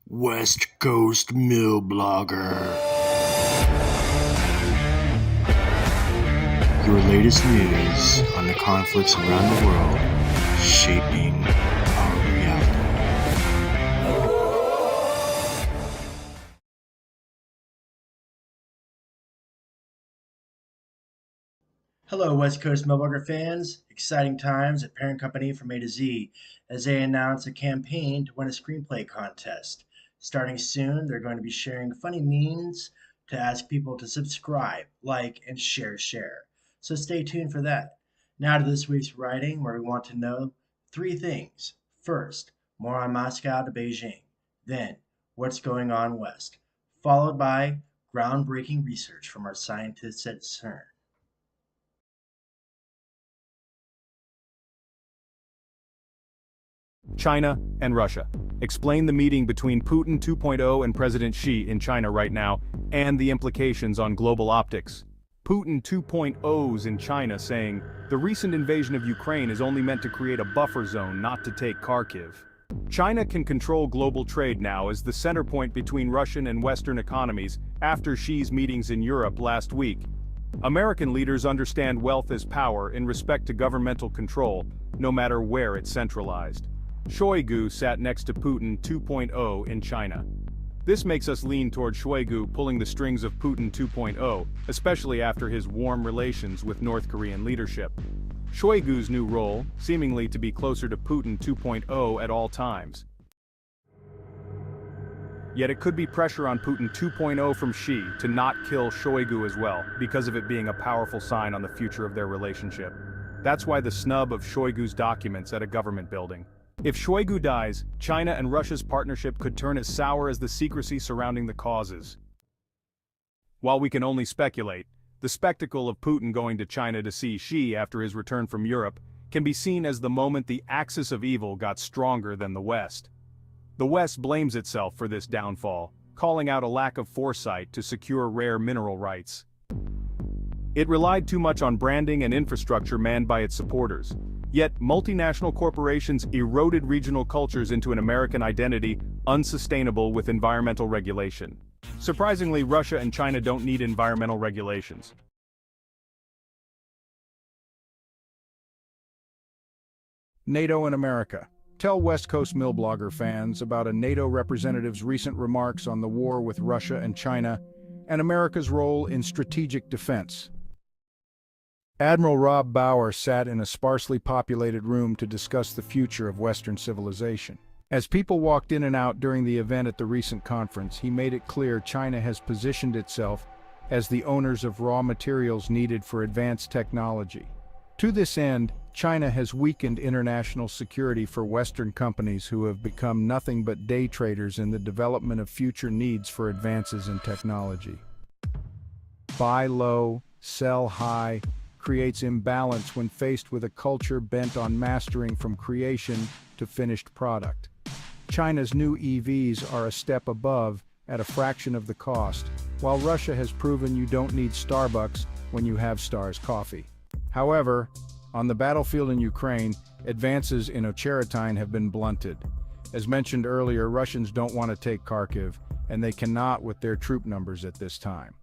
West Coast Milblogger. Your latest news on the conflicts around the world shaping our reality. Hello, West Coast Milblogger fans. Exciting times at parent company from A to Z as they announce a campaign to win a screenplay contest. Starting soon, they're going to be sharing funny memes to ask people to subscribe, like, and share. So stay tuned for that. Now to this week's writing, where we want to know three things. First, more on Moscow to Beijing. Then, what's going on west, followed by groundbreaking research from our scientists at CERN. China and Russia. Explain the meeting between Putin 2.0 and President Xi in China right now, and the implications on global optics. Putin 2.0's in China saying, the recent invasion of Ukraine is only meant to create a buffer zone, not to take Kharkiv. China can control global trade now as the center point between Russian and Western economies after Xi's meetings in Europe last week. American leaders understand wealth as power in respect to governmental control, no matter where it's centralized. Shoigu sat next to Putin 2.0 in China. This makes us lean toward Shoigu pulling the strings of Putin 2.0, especially after his warm relations with North Korean leadership. Shoigu's new role, seemingly to be closer to Putin 2.0 at all times. Yet it could be pressure on Putin 2.0 from Xi to not kill Shoigu as well, because of it being a powerful sign on the future of their relationship. That's why the snub of Shoigu's documents at a government building. If Shoigu dies, China and Russia's partnership could turn as sour as the secrecy surrounding the causes. While we can only speculate, the spectacle of Putin going to China to see Xi after his return from Europe can be seen as the moment the axis of evil got stronger than the West. The West blames itself for this downfall, calling out a lack of foresight to secure rare mineral rights. It relied too much on branding and infrastructure manned by its supporters. Yet, multinational corporations eroded regional cultures into an American identity unsustainable with environmental regulation. Surprisingly, Russia and China don't need environmental regulations. NATO and America. Tell West Coast Milblogger fans about a NATO representative's recent remarks on the war with Russia and China and America's role in strategic defense. Admiral Rob Bauer sat in a sparsely populated room to discuss the future of Western civilization. As people walked in and out during the event at the recent conference, he made it clear China has positioned itself as the owners of raw materials needed for advanced technology. To this end, China has weakened international security for Western companies who have become nothing but day traders in the development of future needs for advances in technology. Buy low, sell high, creates imbalance when faced with a culture bent on mastering from creation to finished product. China's new EVs are a step above, at a fraction of the cost, while Russia has proven you don't need Starbucks when you have Star's coffee. However, on the battlefield in Ukraine, advances in Ocheretine have been blunted. As mentioned earlier, Russians don't want to take Kharkiv, and they cannot with their troop numbers at this time.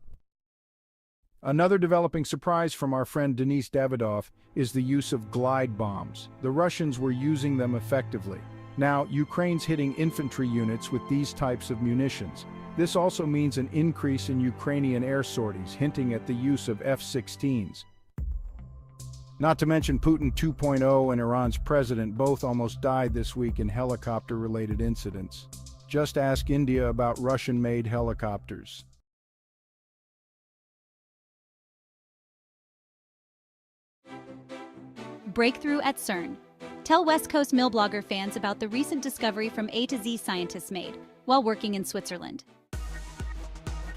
Another developing surprise from our friend Denis Davidoff is the use of glide bombs. The Russians were using them effectively. Now, Ukraine's hitting infantry units with these types of munitions. This also means an increase in Ukrainian air sorties, hinting at the use of F-16s. Not to mention Putin 2.0 and Iran's president both almost died this week in helicopter-related incidents. Just ask India about Russian-made helicopters. Breakthrough at CERN. Tell West Coast Milblogger fans about the recent discovery from A to Z scientists made while working in Switzerland.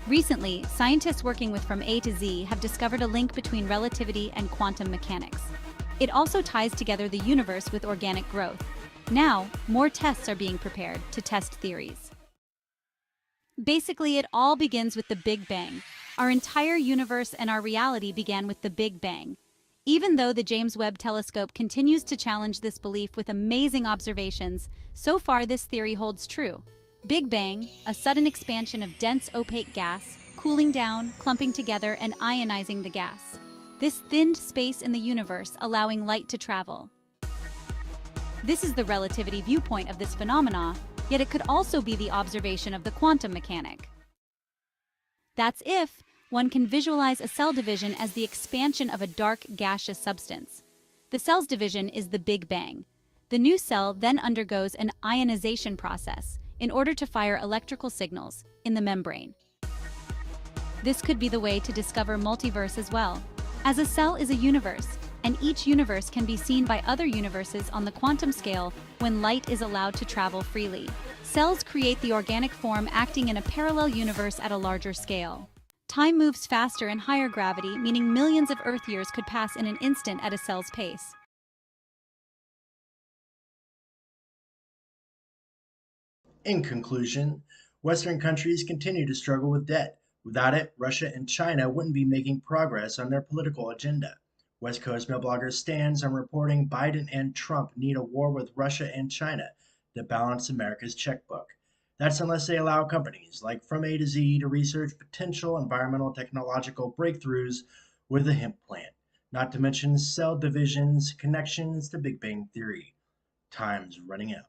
Recently, scientists working with From A to Z have discovered a link between relativity and quantum mechanics. It also ties together the universe with organic growth. Now, more tests are being prepared to test theories. Basically, it all begins with the Big Bang. Our entire universe and our reality began with the Big Bang. Even though the James Webb Telescope continues to challenge this belief with amazing observations, so far this theory holds true. Big Bang, a sudden expansion of dense opaque gas, cooling down, clumping together, and ionizing the gas. This thinned space in the universe, allowing light to travel. This is the relativity viewpoint of this phenomena, yet it could also be the observation of the quantum mechanic. That's if one can visualize a cell division as the expansion of a dark gaseous substance. The cell's division is the Big Bang. The new cell then undergoes an ionization process in order to fire electrical signals in the membrane. This could be the way to discover multiverse as well, as a cell is a universe, and each universe can be seen by other universes on the quantum scale when light is allowed to travel freely. Cells create the organic form acting in a parallel universe at a larger scale. Time moves faster in higher gravity, meaning millions of Earth years could pass in an instant at a cell's pace. In conclusion, Western countries continue to struggle with debt. Without it, Russia and China wouldn't be making progress on their political agenda. West Coast Milblogger stands on reporting Biden and Trump need a war with Russia and China to balance America's checkbook. That's unless they allow companies like From A to Z to research potential environmental technological breakthroughs with the hemp plant, not to mention cell divisions, connections to Big Bang Theory. Time's running out.